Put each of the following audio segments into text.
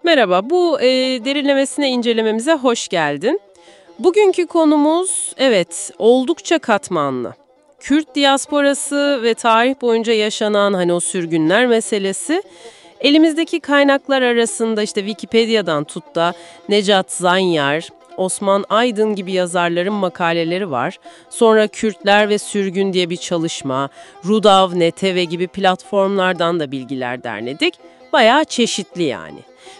Merhaba, bu derinlemesine incelememize hoş geldin. Bugünkü konumuz, evet, oldukça katmanlı. Kürt diasporası ve tarih boyunca yaşanan o sürgünler meselesi, elimizdeki kaynaklar arasında işte Wikipedia'dan tut da Necat Zanyar, Osman Aydın gibi yazarların makaleleri var. Sonra Kürtler ve Sürgün diye bir çalışma, Rudav, Neteve gibi platformlardan da bilgiler derledik. Bayağı çeşitli yani.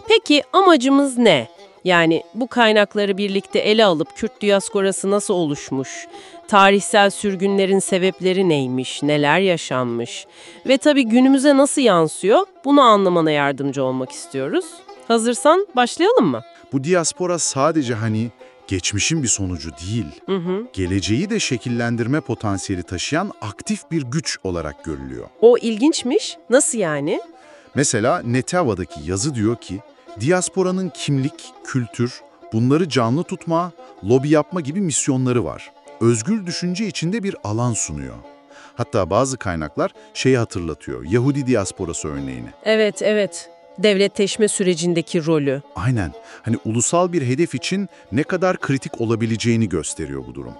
Peki amacımız ne? Yani bu kaynakları birlikte ele alıp Kürt diasporası nasıl oluşmuş, tarihsel sürgünlerin sebepleri neymiş, neler yaşanmış ve tabii günümüze nasıl yansıyor bunu anlamana yardımcı olmak istiyoruz. Hazırsan başlayalım mı? Bu diaspora sadece geçmişin bir sonucu değil, geleceği de şekillendirme potansiyeli taşıyan aktif bir güç olarak görülüyor. O ilginçmiş. Nasıl yani? Mesela Netava'daki yazı diyor ki, diasporanın kimlik, kültür, bunları canlı tutma, lobi yapma gibi misyonları var. Özgür düşünce içinde bir alan sunuyor. Hatta bazı kaynaklar şeyi hatırlatıyor, Yahudi diasporası örneğini. Evet, evet. Devletleşme sürecindeki rolü. Aynen. Ulusal bir hedef için ne kadar kritik olabileceğini gösteriyor bu durum.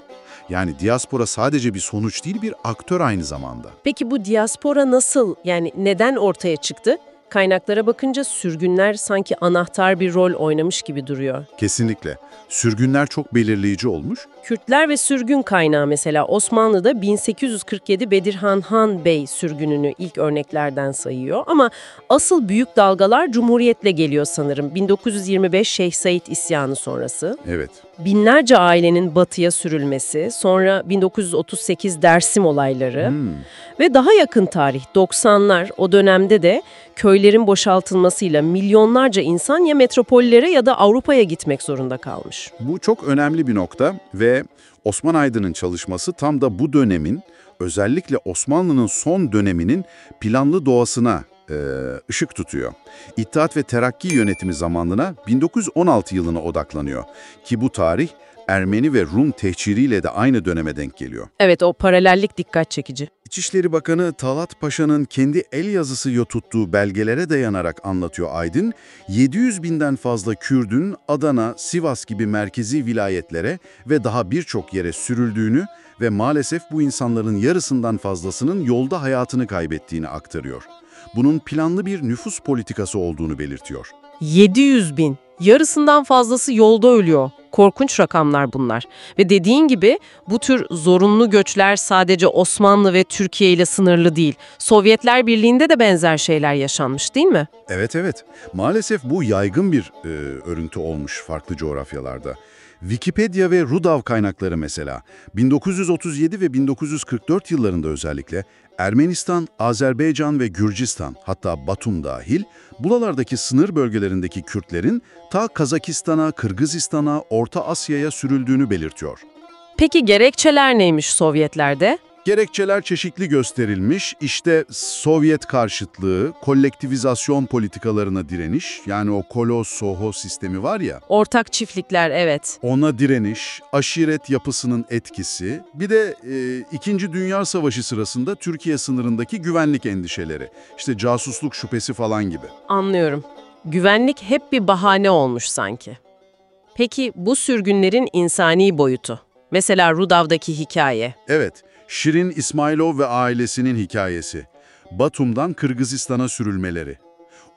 Yani diaspora sadece bir sonuç değil, bir aktör aynı zamanda. Peki bu diaspora nasıl, yani neden ortaya çıktı? Kaynaklara bakınca sürgünler sanki anahtar bir rol oynamış gibi duruyor. Kesinlikle. Sürgünler çok belirleyici olmuş. Kürtler ve sürgün kaynağı mesela Osmanlı'da 1847 Bedirhan Han Bey sürgününü ilk örneklerden sayıyor. Ama asıl büyük dalgalar Cumhuriyet'le geliyor sanırım. 1925 Şeyh Said isyanı sonrası. Evet. Binlerce ailenin batıya sürülmesi, sonra 1938 Dersim olayları ve daha yakın tarih 90'lar, o dönemde de köylerin boşaltılmasıyla milyonlarca insan ya metropollere ya da Avrupa'ya gitmek zorunda kalmış. Bu çok önemli bir nokta ve Osman Aydın'ın çalışması tam da bu dönemin, özellikle Osmanlı'nın son döneminin planlı doğasına ışık tutuyor. İttihat ve Terakki yönetimi zamanına 1916 yılına odaklanıyor ki bu tarih Ermeni ve Rum tehciriyle de aynı döneme denk geliyor. Evet, o paralellik dikkat çekici. İçişleri Bakanı Talat Paşa'nın kendi el yazısı tuttuğu belgelere dayanarak anlatıyor Aydın, 700 binden fazla Kürdün Adana, Sivas gibi merkezi vilayetlere ve daha birçok yere sürüldüğünü ve maalesef bu insanların yarısından fazlasının yolda hayatını kaybettiğini aktarıyor. Bunun planlı bir nüfus politikası olduğunu belirtiyor. 700 bin. Yarısından fazlası yolda ölüyor. Korkunç rakamlar bunlar. Ve dediğin gibi bu tür zorunlu göçler sadece Osmanlı ve Türkiye ile sınırlı değil. Sovyetler Birliği'nde de benzer şeyler yaşanmış değil mi? Evet. Maalesef bu yaygın bir örüntü olmuş farklı coğrafyalarda. Wikipedia ve Rudav kaynakları mesela 1937 ve 1944 yıllarında özellikle Ermenistan, Azerbaycan ve Gürcistan, hatta Batum dahil, buralardaki sınır bölgelerindeki Kürtlerin ta Kazakistan'a, Kırgızistan'a, Orta Asya'ya sürüldüğünü belirtiyor. Peki gerekçeler neymiş Sovyetlerde? Gerekçeler çeşitli gösterilmiş, işte Sovyet karşıtlığı, kolektivizasyon politikalarına direniş, yani o Kolos-Soho sistemi var ya, Ortak çiftlikler, evet. ona direniş, aşiret yapısının etkisi, bir de İkinci Dünya Savaşı sırasında Türkiye sınırındaki güvenlik endişeleri, işte casusluk şüphesi falan gibi. Anlıyorum. Güvenlik hep bir bahane olmuş sanki. Peki bu sürgünlerin insani boyutu? Mesela Rudav'daki hikaye. Evet, Şirin İsmailov ve ailesinin hikayesi. Batum'dan Kırgızistan'a sürülmeleri.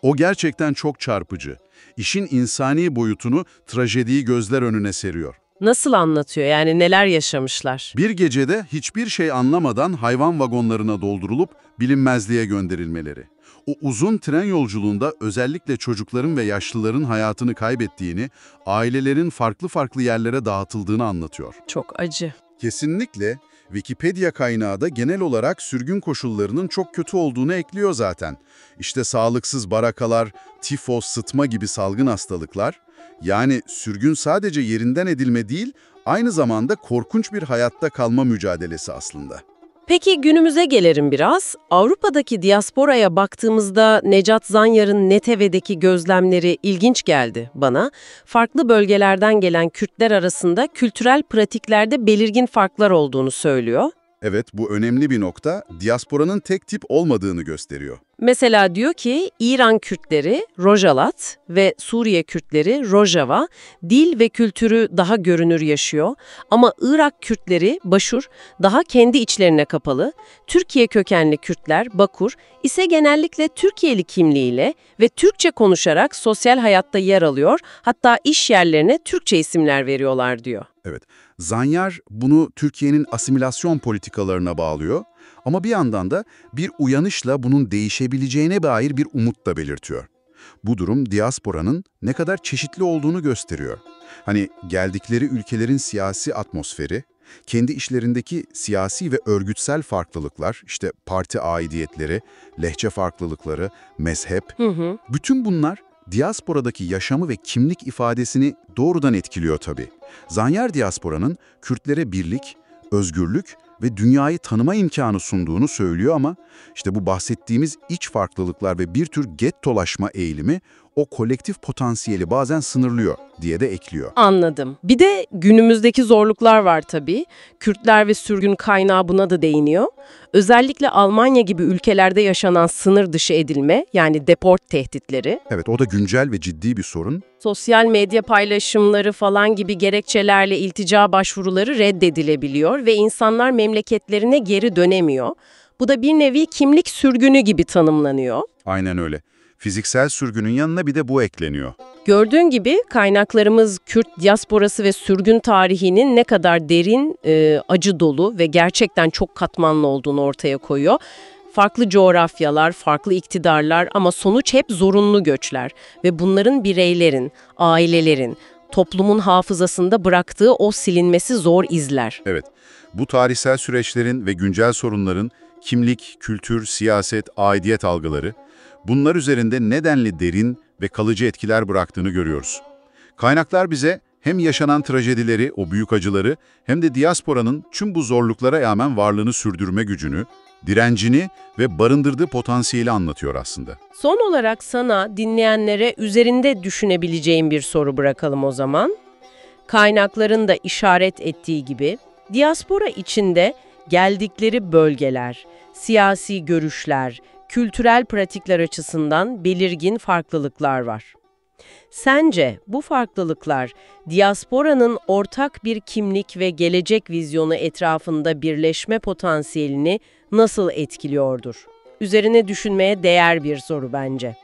O gerçekten çok çarpıcı. İşin insani boyutunu, trajediyi gözler önüne seriyor. Nasıl anlatıyor? Yani neler yaşamışlar? Bir gecede hiçbir şey anlamadan hayvan vagonlarına doldurulup bilinmezliğe gönderilmeleri. O uzun tren yolculuğunda özellikle çocukların ve yaşlıların hayatını kaybettiğini, ailelerin farklı yerlere dağıtıldığını anlatıyor. Çok acı. Kesinlikle. Wikipedia kaynağı da genel olarak sürgün koşullarının çok kötü olduğunu ekliyor zaten. İşte sağlıksız barakalar, tifos, sıtma gibi salgın hastalıklar. Yani sürgün sadece yerinden edilme değil, aynı zamanda korkunç bir hayatta kalma mücadelesi aslında. Peki günümüze gelelim biraz. Avrupa'daki diasporaya baktığımızda Necat Zanyar'ın Neteve'deki gözlemleri ilginç geldi bana. Farklı bölgelerden gelen Kürtler arasında kültürel pratiklerde belirgin farklar olduğunu söylüyor. Evet, bu önemli bir nokta, diasporanın tek tip olmadığını gösteriyor. Mesela diyor ki İran Kürtleri Rojalat ve Suriye Kürtleri Rojava dil ve kültürü daha görünür yaşıyor ama Irak Kürtleri Başur daha kendi içlerine kapalı, Türkiye kökenli Kürtler Bakur ise genellikle Türkiye'li kimliğiyle ve Türkçe konuşarak sosyal hayatta yer alıyor, hatta iş yerlerine Türkçe isimler veriyorlar diyor. Evet, Zanyar bunu Türkiye'nin asimilasyon politikalarına bağlıyor ama bir yandan da bir uyanışla bunun değişebileceğine dair bir umut da belirtiyor. Bu durum diasporanın ne kadar çeşitli olduğunu gösteriyor. Hani geldikleri ülkelerin siyasi atmosferi, kendi işlerindeki siyasi ve örgütsel farklılıklar, işte parti aidiyetleri, lehçe farklılıkları, mezhep, bütün bunlar diasporadaki yaşamı ve kimlik ifadesini doğrudan etkiliyor tabii. Zanyar diasporanın Kürtlere birlik, özgürlük ve dünyayı tanıma imkanı sunduğunu söylüyor ama işte bu bahsettiğimiz iç farklılıklar ve bir tür gettolaşma eğilimi o kolektif potansiyeli bazen sınırlıyor diye de ekliyor. Anladım. Bir de günümüzdeki zorluklar var tabii. Kürtler ve sürgün kaynağı buna da değiniyor. Özellikle Almanya gibi ülkelerde yaşanan sınır dışı edilme, yani deport tehditleri, Evet, o da güncel ve ciddi bir sorun. sosyal medya paylaşımları falan gibi gerekçelerle iltica başvuruları reddedilebiliyor ve insanlar memleketlerine geri dönemiyor. Bu da bir nevi kimlik sürgünü gibi tanımlanıyor. Aynen öyle. Fiziksel sürgünün yanına bir de bu ekleniyor. Gördüğün gibi kaynaklarımız Kürt diasporası ve sürgün tarihinin ne kadar derin, acı dolu ve gerçekten çok katmanlı olduğunu ortaya koyuyor. Farklı coğrafyalar, farklı iktidarlar ama sonuç hep zorunlu göçler ve bunların bireylerin, ailelerin, toplumun hafızasında bıraktığı o silinmesi zor izler. Evet, bu tarihsel süreçlerin ve güncel sorunların kimlik, kültür, siyaset, aidiyet algıları, bunlar üzerinde nedenli derin ve kalıcı etkiler bıraktığını görüyoruz. Kaynaklar bize hem yaşanan trajedileri, o büyük acıları, hem de diasporanın tüm bu zorluklara rağmen varlığını sürdürme gücünü, direncini ve barındırdığı potansiyeli anlatıyor aslında. Son olarak sana, dinleyenlere üzerinde düşünebileceğim bir soru bırakalım o zaman. Kaynakların da işaret ettiği gibi, diaspora içinde geldikleri bölgeler, siyasi görüşler, kültürel pratikler açısından belirgin farklılıklar var. Sence bu farklılıklar diasporanın ortak bir kimlik ve gelecek vizyonu etrafında birleşme potansiyelini nasıl etkiliyordur? Üzerine düşünmeye değer bir soru bence.